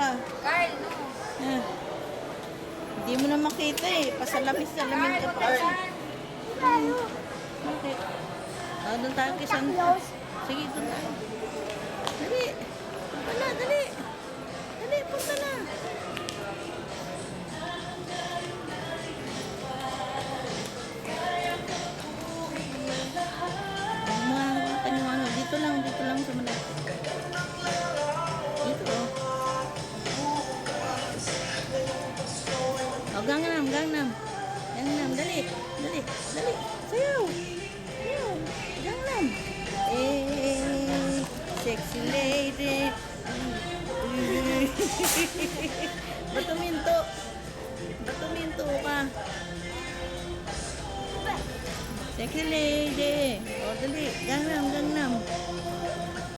ka. Carl, no. Eh. Hindi mo na makita eh. Pasalamis-salamin ka pa. Bakit? Doon tayo kay Santa. Sige, doon tayo. Dali. Punta na, dali. Dali, punta na. Ang mga hawakan yung ano. Dito lang sa malapit. Dito. Oh, Gangnam. Gangnam, dali. Dali. Sayaw. Sayaw. Gangnam. Sexy lady. Batuminto ka. Sexy lady. Oh, dali. Gangnam.